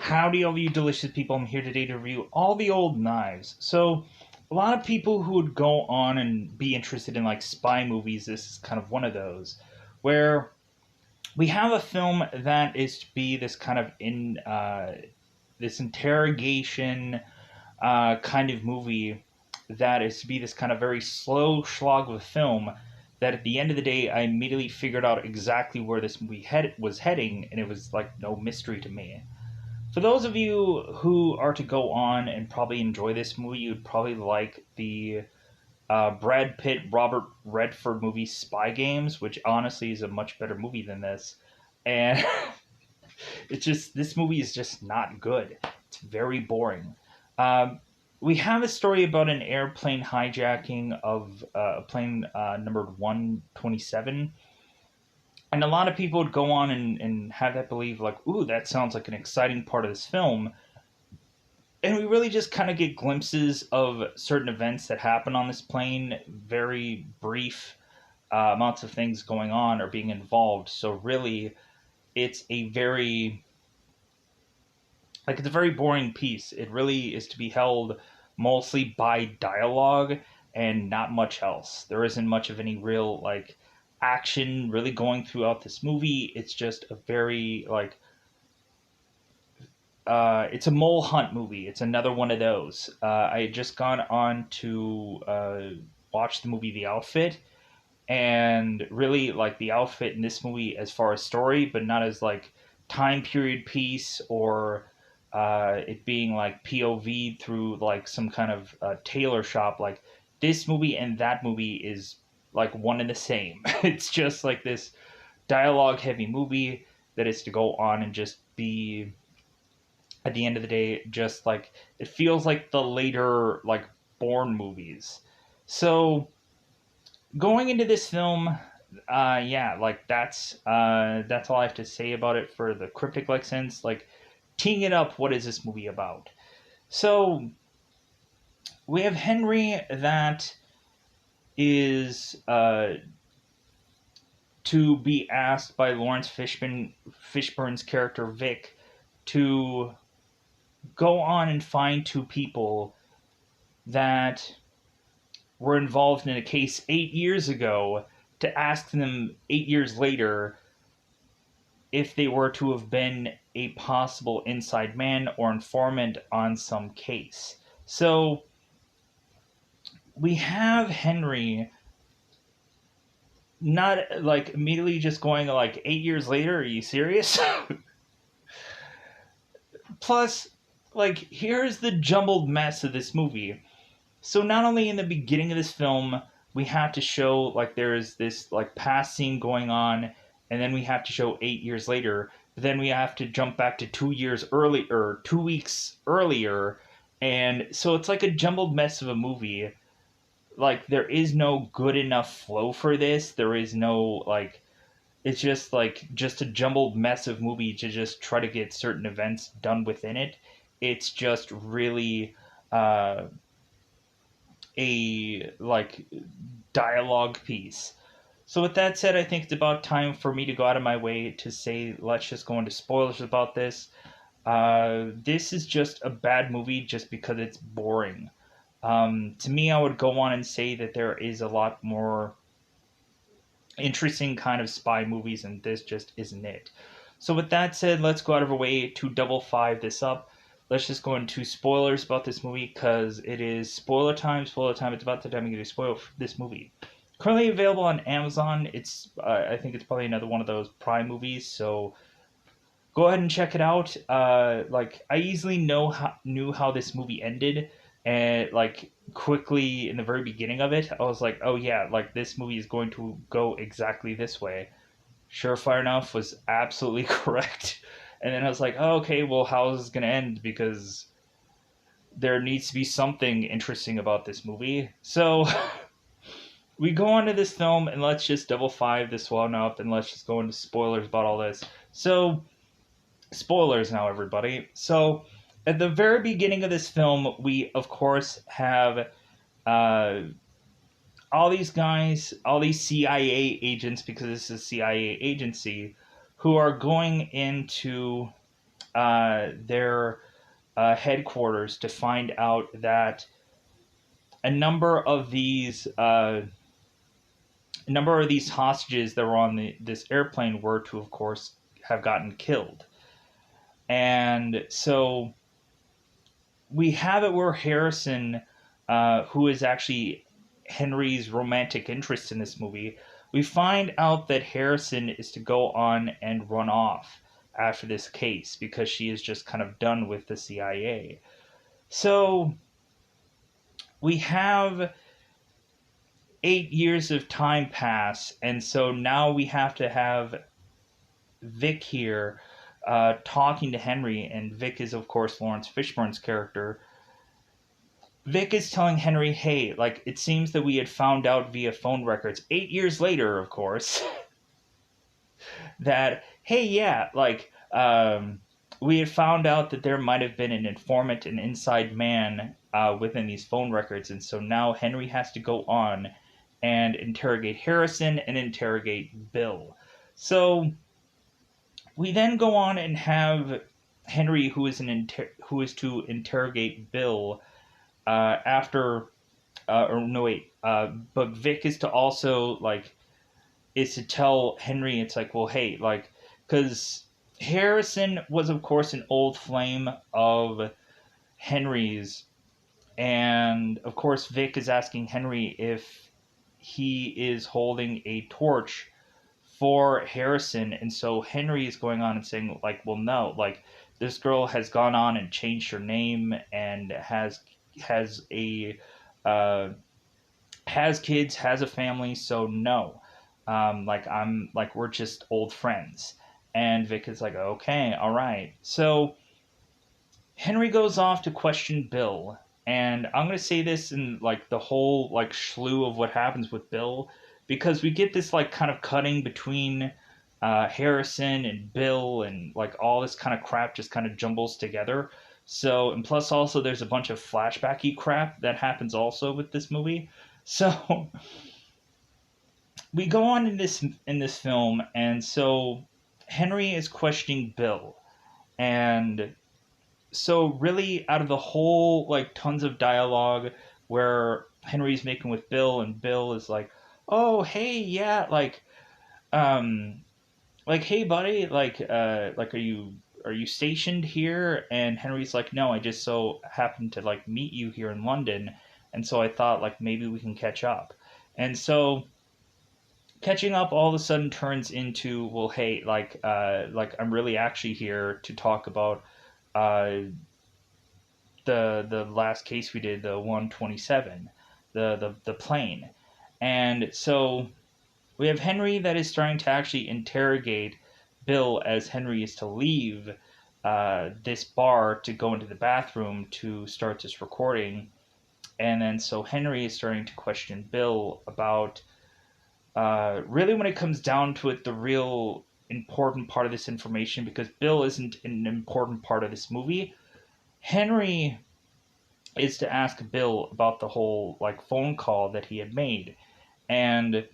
Howdy, all you delicious people. I'm here today to review All the Old Knives. So, a lot of people who would go on and be interested in like spy movies, this is kind of one of those, where we have a film that is to be this kind of this interrogation kind of movie that is to be this kind of very slow slog of a film that at the end of the day I immediately figured out exactly where this movie was heading, and it was like no mystery to me. For those of you who are to go on and probably enjoy this movie, you'd probably like the Brad Pitt, Robert Redford movie Spy Games, which honestly is a much better movie than this. And this movie is just not good. It's very boring. Um, we have a story about an airplane hijacking of a plane numbered 127. And a lot of people would go on and have that believe, like, ooh, that sounds like an exciting part of this film. And we really just kind of get glimpses of certain events that happen on this plane, very brief amounts of things going on or being involved. So really, it's a very it's a very boring piece. It really is to be held mostly by dialogue and not much else. There isn't much of any real action really going throughout this movie. It's just a very it's a mole hunt movie. It's another one of those. I had just gone on to watch the movie The Outfit, and really like The Outfit in this movie as far as story, but not as like time period piece or it being like POV through like some kind of tailor shop. Like this movie and that movie is like one and the same. It's just like this dialogue heavy movie that is to go on and just be, at the end of the day, just like it feels like the later like Bourne movies. So going into this film, yeah, like that's all I have to say about it for the cryptic like sense. Like teeing it up, what is this movie about? So we have Henry that is to be asked by Lawrence Fishburne's character Vic to go on and find two people that were involved in a case 8 years ago, to ask them 8 years later if they were to have been a possible inside man or informant on some case. So we have Henry not like immediately just going like 8 years later, are you serious? Plus, like, here's the jumbled mess of this movie. So not only in the beginning of this film, we have to show like there's this like past scene going on, and then we have to show 8 years later. But then we have to jump back to 2 years earlier, 2 weeks earlier, and so it's like a jumbled mess of a movie. Like there is no good enough flow for this. There is no like it's just a jumbled mess of movie to just try to get certain events done within it. It's just really a like dialogue piece. So with that said, I think it's about time for me to go out of my way to say let's just go into spoilers about this. This is just a bad movie just because it's boring. To me, I would go on and say that there is a lot more interesting kind of spy movies, and this just isn't it. So with that said, let's go out of our way to double five this up. Let's just go into spoilers about this movie because it is spoiler time. Spoiler time. It's about the time I'm going to spoil this movie. Currently available on Amazon. It's I think it's probably another one of those Prime movies. So go ahead and check it out. Like I easily knew how this movie ended, and like quickly in the very beginning of it, I was like, oh yeah, like this movie is going to go exactly this way. Surefire enough was absolutely correct. And then I was like, oh, okay, well, how is this going to end? Because there needs to be something interesting about this movie. So we go on to this film, and let's just double five this one up, and let's just go into spoilers about all this. So, spoilers now, everybody. So, at the very beginning of this film, we, of course, have uh, all these guys, all these CIA agents, because this is a CIA agency, who are going into their headquarters to find out that a number of these hostages that were on this airplane were to, of course, have gotten killed. And so we have it where Harrison, who is actually Henry's romantic interest in this movie, we find out that Harrison is to go on and run off after this case because she is just kind of done with the CIA. So we have 8 years of time pass, and so now we have to have Vic here talking to Henry, and Vic is, of course, Lawrence Fishburne's character. Vic is telling Henry, hey, like, it seems that we had found out via phone records, 8 years later, of course, that, hey, yeah, like, we had found out that there might have been an informant, an inside man within these phone records, and so now Henry has to go on and interrogate Harrison and interrogate Bill. So we then go on and have Henry, who is to interrogate Bill after, or no wait, but Vic is to also is to tell Henry, it's like, well, hey, like, because Harrison was, of course, an old flame of Henry's, and of course Vic is asking Henry if he is holding a torch for Harrison, and so Henry is going on and saying, like, well, no, like, this girl has gone on and changed her name and has a has kids, has a family, so no, we're just old friends. And Vic is like, okay, all right. So Henry goes off to question Bill, and I'm gonna say this in like the whole like slew of what happens with Bill, because we get this like kind of cutting between Harrison and Bill, and like all this kind of crap just kind of jumbles together. So, and plus also there's a bunch of flashbacky crap that happens also with this movie. So we go on in this film, and so Henry is questioning Bill, and so really out of the whole like tons of dialogue where Henry's making with Bill, and Bill is oh hey yeah um hey buddy are you stationed here? And Henry's like, no, I just so happened to like meet you here in London, and so I thought like maybe we can catch up. And so catching up all of a sudden turns into, well, hey, I'm really actually here to talk about uh the last case we did, the 127, the plane. And so we have Henry that is starting to actually interrogate Bill as Henry is to leave this bar to go into the bathroom to start this recording. And then so Henry is starting to question Bill about really, when it comes down to it, the real important part of this information, because Bill isn't an important part of this movie. Henry is to ask Bill about the whole like phone call that he had made, and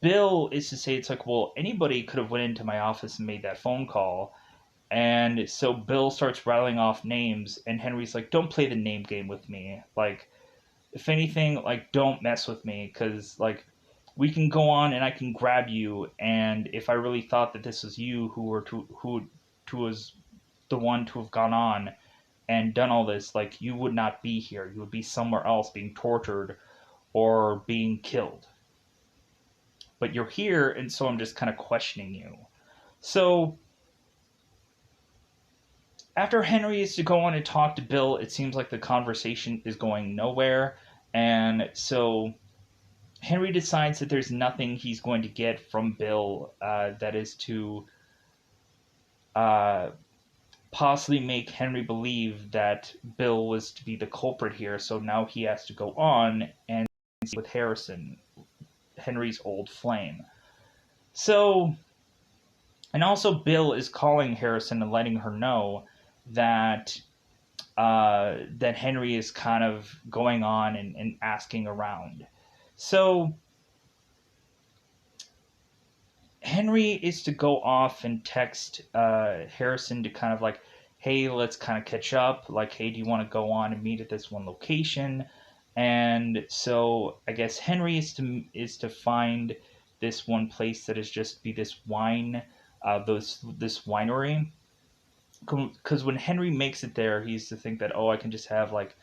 Bill is to say, it's like, well, anybody could have went into my office and made that phone call. And so Bill starts rattling off names, and Henry's like, don't play the name game with me, like, if anything, like, don't mess with me, because like we can go on and I can grab you, and if I really thought that this was you who was the one to have gone on and done all this, like, you would not be here. You would be somewhere else being tortured or being killed. But you're here, and so I'm just kind of questioning you. So after Henry is to go on and talk to Bill, it seems like the conversation is going nowhere. And so Henry decides that there's nothing he's going to get from Bill that is to possibly make Henry believe that Bill was to be the culprit here. So now he has to go on and see with Harrison, Henry's old flame. So, and also Bill is calling Harrison and letting her know that that Henry is kind of going on and asking around. So Henry is to go off and text Harrison to kind of like, hey, let's kind of catch up. Like, hey, do you want to go on and meet at this one location? And so I guess Henry is to find this one place that is just be this wine, this winery. Because when Henry makes it there, he's to think that, oh, I can just have like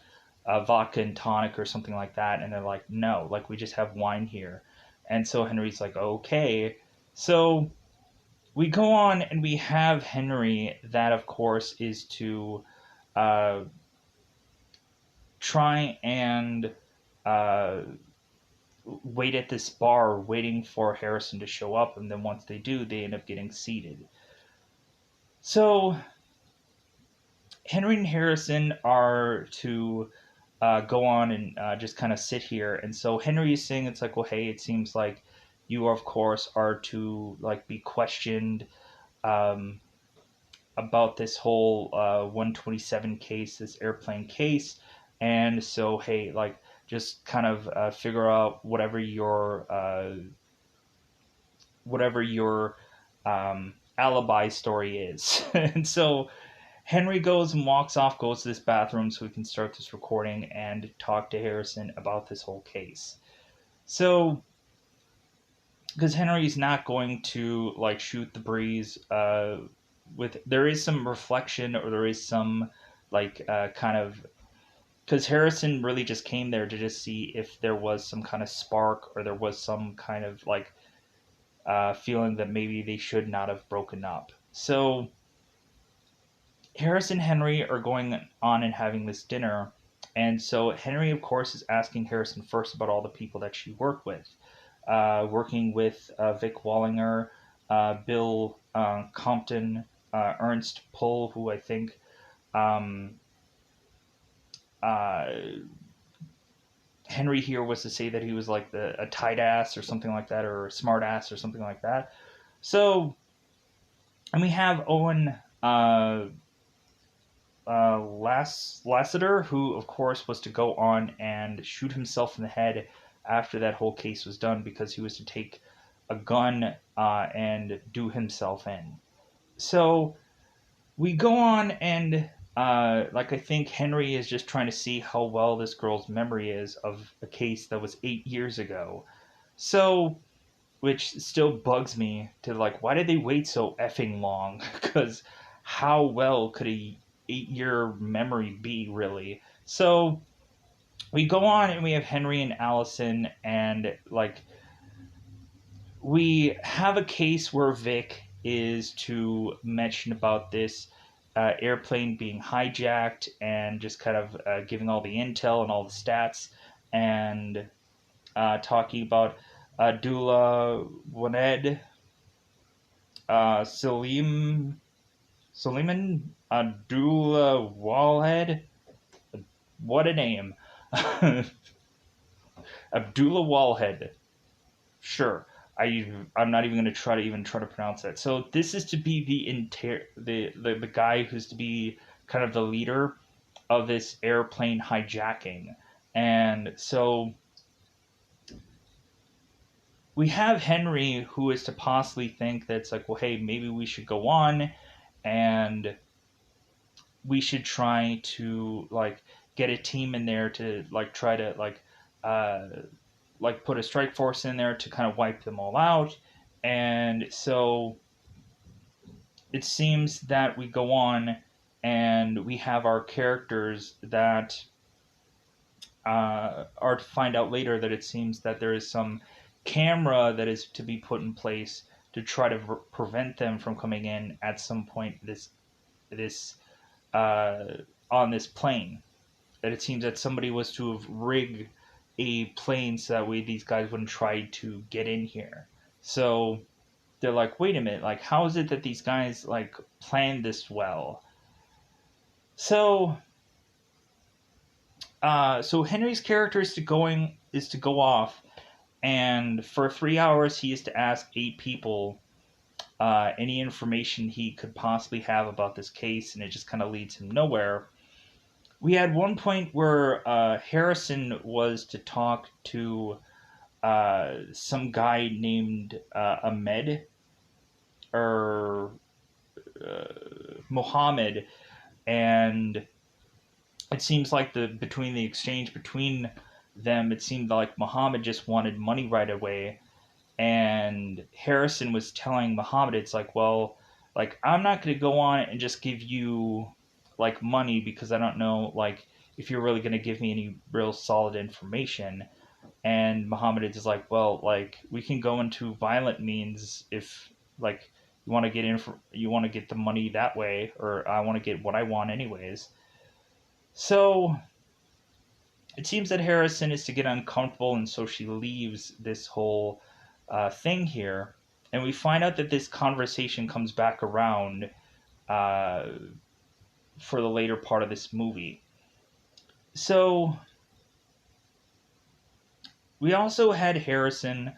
a vodka and tonic or something like that, and they're like, no, like we just have wine here. And so Henry's like, okay. So we go on and we have Henry, that of course is to uh, try and uh, wait at this bar waiting for Harrison to show up, and then once they do, they end up getting seated. So Henry and Harrison are to go on and just kind of sit here, and so Henry is saying, it's like, well, hey, it seems like you of course are to like be questioned um, about this whole 127 case, this airplane case. And so, hey, like, just kind of figure out whatever your alibi story is. And so Henry goes and walks off, goes to this bathroom so we can start this recording and talk to Harrison about this whole case. So, because Henry's not going to like shoot the breeze with, there is some reflection, or there is some like kind of, because Harrison really just came there to just see if there was some kind of spark, or there was some kind of like feeling that maybe they should not have broken up. So Harris and Henry are going on and having this dinner, and so Henry of course is asking Harrison first about all the people that she worked with, working with Vic Wallinger, Bill Compton, Ernst Pull, who I think um, uh, Henry here was to say that he was like a tight ass or something like that, or a smart ass or something like that. So, and we have Owen Lasseter, who of course was to go on and shoot himself in the head after that whole case was done, because he was to take a gun and do himself in. So we go on and like I think Henry is just trying to see how well this girl's memory is of a case that was 8 years ago. So, which still bugs me to like, why did they wait so effing long? Because how well could a 8 year memory be really? So we go on and we have Henry and Allison, and like we have a case where Vic is to mention about this airplane being hijacked, and just kind of giving all the intel and all the stats, and talking about Abdullah Waned, Suleiman Abdullah Walhead. What a name. Abdullah Walhead. Sure. I'm not even going to try to pronounce that. So this is to be the guy who's to be kind of the leader of this airplane hijacking. And so we have Henry, who is to possibly think that it's like, well, hey, maybe we should go on and we should try to like get a team in there to like try to uh like put a strike force in there to kind of wipe them all out. And so it seems that we go on and we have our characters that are to find out later that it seems that there is some camera that is to be put in place to try to prevent them from coming in at some point this uh, on this plane. That it seems that somebody was to have rigged a plane so that way these guys wouldn't try to get in here. So they're like, wait a minute, like how is it that these guys like planned this well? So so Henry's character is to go off, and for 3 hours he is to ask 8 people any information he could possibly have about this case, and it just kind of leads him nowhere. We had one point where Harrison was to talk to some guy named Ahmed, or Muhammad, and it seems like the exchange between them, it seemed like Muhammad just wanted money right away, and Harrison was telling Muhammad, it's like, well, like I'm not going to go on and just give you like money because I don't know like if you're really going to give me any real solid information. And Muhammad is like, well, like we can go into violent means if like you want to you want to get the money that way, or I want to get what I want anyways. So it seems that Harrison is to get uncomfortable, and so she leaves this whole thing here. And we find out that this conversation comes back around uh, for the later part of this movie. So we also had Harrison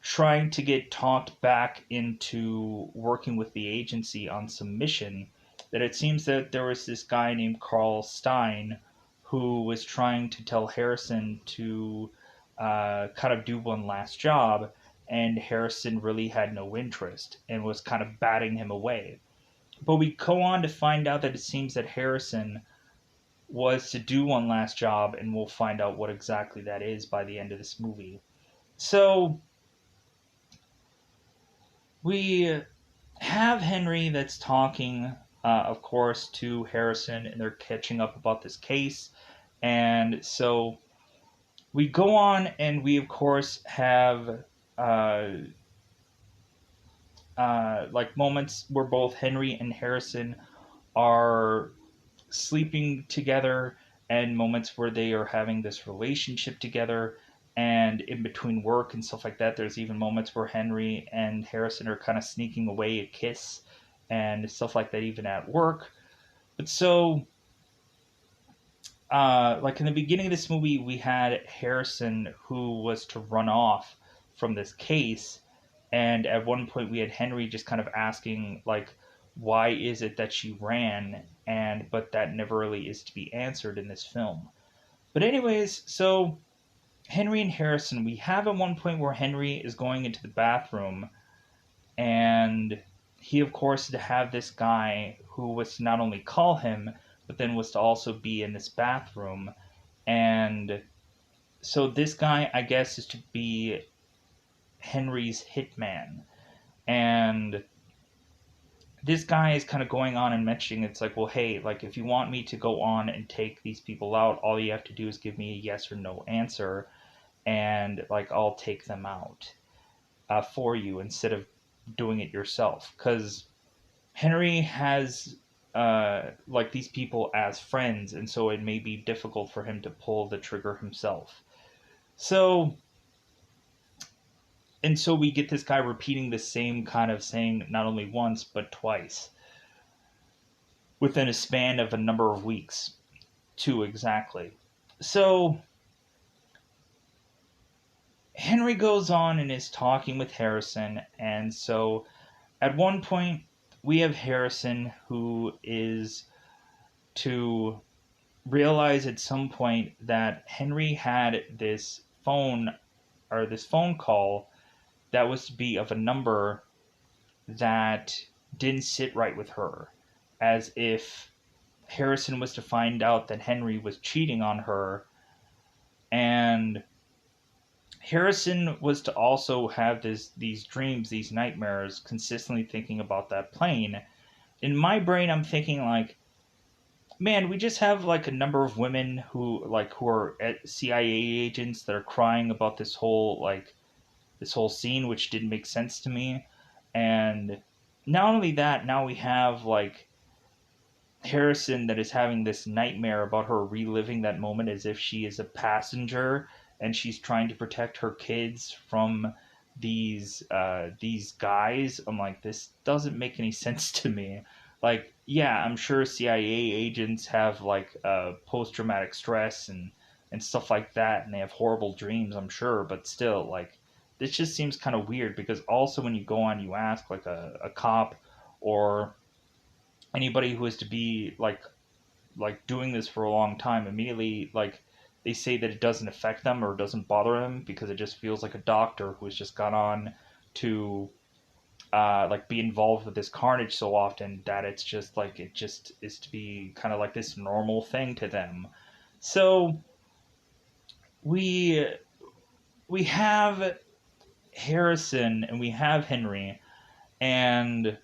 trying to get talked back into working with the agency on some mission. That it seems that there was this guy named Carl Stein who was trying to tell Harrison to kind of do one last job, and Harrison really had no interest and was kind of batting him away. But we go on to find out that it seems that Harrison was to do one last job, and we'll find out what exactly that is by the end of this movie. So we have Henry that's talking, of course, to Harrison, and they're catching up about this case. And so we go on, and we, of course, have uh, like moments where both Henry and Harrison are sleeping together, and moments where they are having this relationship together. And in between work and stuff like that, there's even moments where Henry and Harrison are kind of sneaking away a kiss and stuff like that, even at work. But so, like in the beginning of this movie, we had Harrison who was to run off from this case, and at one point we had Henry just kind of asking like, why is it that she ran? And but that never really is to be answered in this film. But anyways, so Henry and Harrison, we have at one point where Henry is going into the bathroom, and he of course to have this guy who was to not only call him, but then was to also be in this bathroom. And so this guy, I guess, is to be Henry's hitman. And this guy is kind of going on and mentioning, it's like, well, hey, like if you want me to go on and take these people out, all you have to do is give me a yes or no answer, and like I'll take them out for you instead of doing it yourself. Because Henry has like these people as friends, and so it may be difficult for him to pull the trigger himself. So, and so we get this guy repeating the same kind of saying not only once but twice within a span of a number of weeks, two exactly. So Henry goes on and is talking with Harrison, and so at one point we have Harrison who is to realize at some point that Henry had this phone call that was to be of a number that didn't sit right with her, as if Harrison was to find out that Henry was cheating on her, and Harrison was to also have these dreams, these nightmares, consistently thinking about that plane. In my brain, I'm thinking like, man, we just have like a number of women who are CIA agents that are crying about this whole scene, which didn't make sense to me. And not only that, now we have like Harrison that is having this nightmare about her reliving that moment as if she is a passenger and she's trying to protect her kids from these guys. I'm like, this doesn't make any sense to me. Like, yeah, I'm sure CIA agents have like post traumatic stress and stuff like that, and they have horrible dreams. I'm sure, but still, like, this just seems kind of weird because also when you go on, you ask like a cop or anybody who is to be like doing this for a long time, immediately like they say that it doesn't affect them or doesn't bother them because it just feels like a doctor who's just gone on to like be involved with this carnage so often that it's just like it just is to be kind of like this normal thing to them. So we we have Harrison and we have Henry, and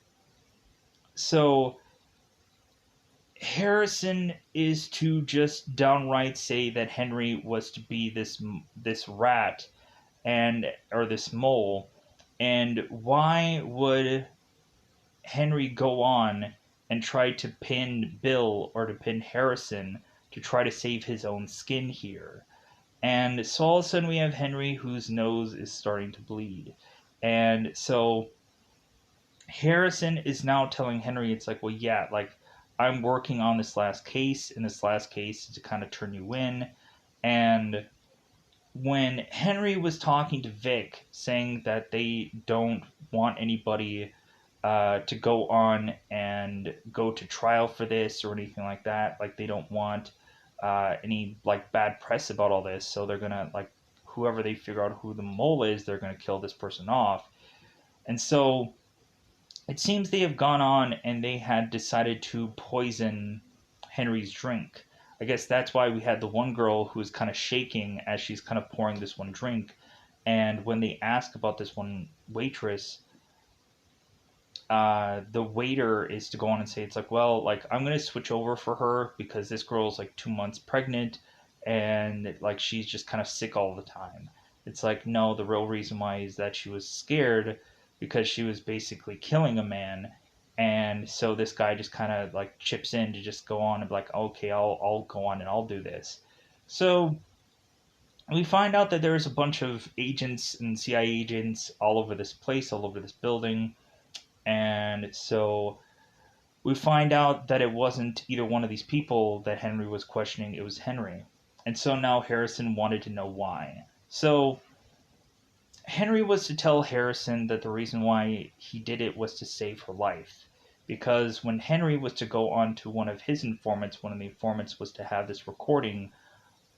so Harrison is to just downright say that Henry was to be this rat and or this mole, and why would Henry go on and try to pin Bill or to pin Harrison to try to save his own skin here? And so all of a sudden we have Henry whose nose is starting to bleed. And so Harrison is now telling Henry, it's like, well, yeah, like I'm working on this last case, and this last case is to kind of turn you in. And when Henry was talking to Vic, saying that they don't want anybody to go on and go to trial for this or anything like that, like they don't want any like bad press about all this, so they're gonna like whoever they figure out who the mole is, they're gonna kill this person off. And so it seems they have gone on and they had decided to poison Henry's drink. I guess that's why we had the one girl who is kind of shaking as she's kind of pouring this one drink. And when they ask about this one waitress, the waiter is to go on and say, it's like, well, like, I'm going to switch over for her because this girl's like 2 months pregnant and like she's just kind of sick all the time. It's like, no, the real reason why is that she was scared because she was basically killing a man. And so this guy just kind of like chips in to just go on and be like, okay, I'll go on and I'll do this. So we find out that there's a bunch of agents and CIA agents all over this place, all over this building. And so we find out that it wasn't either one of these people that Henry was questioning, it was Henry. And so now Harrison wanted to know why. So Henry was to tell Harrison that the reason why he did it was to save her life. Because when Henry was to go on to one of his informants, one of the informants was to have this recording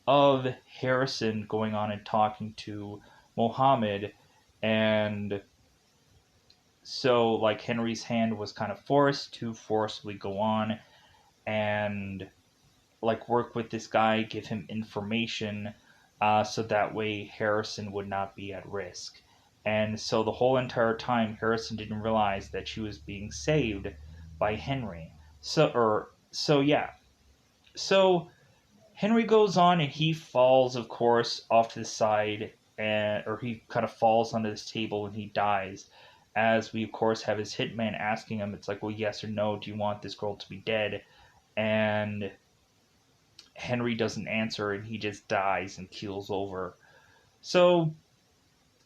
of Harrison going on and talking to Mohammed, and so like Henry's hand was kind of forced to forcibly go on and like work with this guy, give him information, so that way Harrison would not be at risk. And so the whole entire time, Harrison didn't realize that she was being saved by Henry. So yeah. So Henry goes on and he falls, of course, off to the side, and or he kind of falls onto this table and he dies. As we, of course, have his hitman asking him, it's like, well, yes or no, do you want this girl to be dead? And Henry doesn't answer and he just dies and keels over. So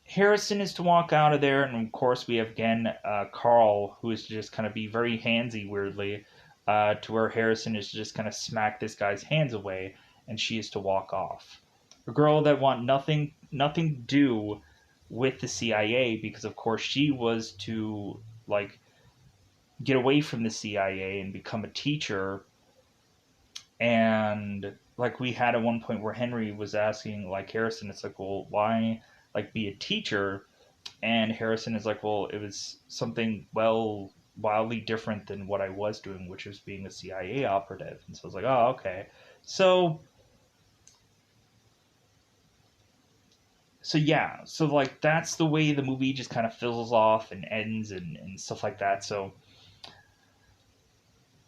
Harrison is to walk out of there, and of course, we have again Carl, who is to just kind of be very handsy, weirdly, to where Harrison is to just kind of smack this guy's hands away, and she is to walk off. A girl that want nothing to do with the CIA, because of course she was to like get away from the CIA and become a teacher. And like we had at one point where Henry was asking like Harrison, it's like, well, why like be a teacher? And Harrison is like, well, it was something well wildly different than what I was doing, which was being a CIA operative. And so I was like, oh, okay. So yeah, so like that's the way the movie just kind of fizzles off and ends and stuff like that. So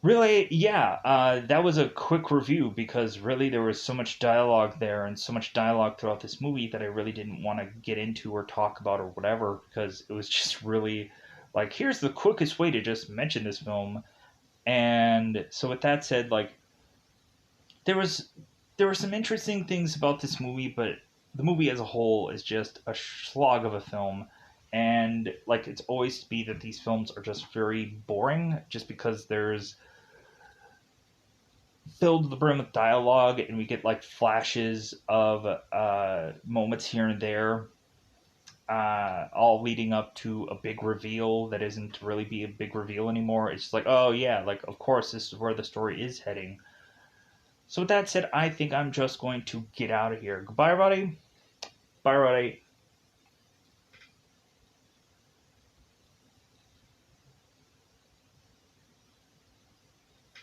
really, yeah, that was a quick review because really there was so much dialogue there and so much dialogue throughout this movie that I really didn't want to get into or talk about or whatever because it was just really like, here's the quickest way to just mention this film. And so with that said, like there was there were some interesting things about this movie, but the movie as a whole is just a slog of a film. And like it's always to be that these films are just very boring just because there's filled to the brim with dialogue, and we get like flashes of moments here and there, all leading up to a big reveal that isn't really be a big reveal anymore. It's just like, oh yeah, like of course this is where the story is heading. So with that said, I think I'm just going to get out of here. Goodbye, everybody. Bye, everybody.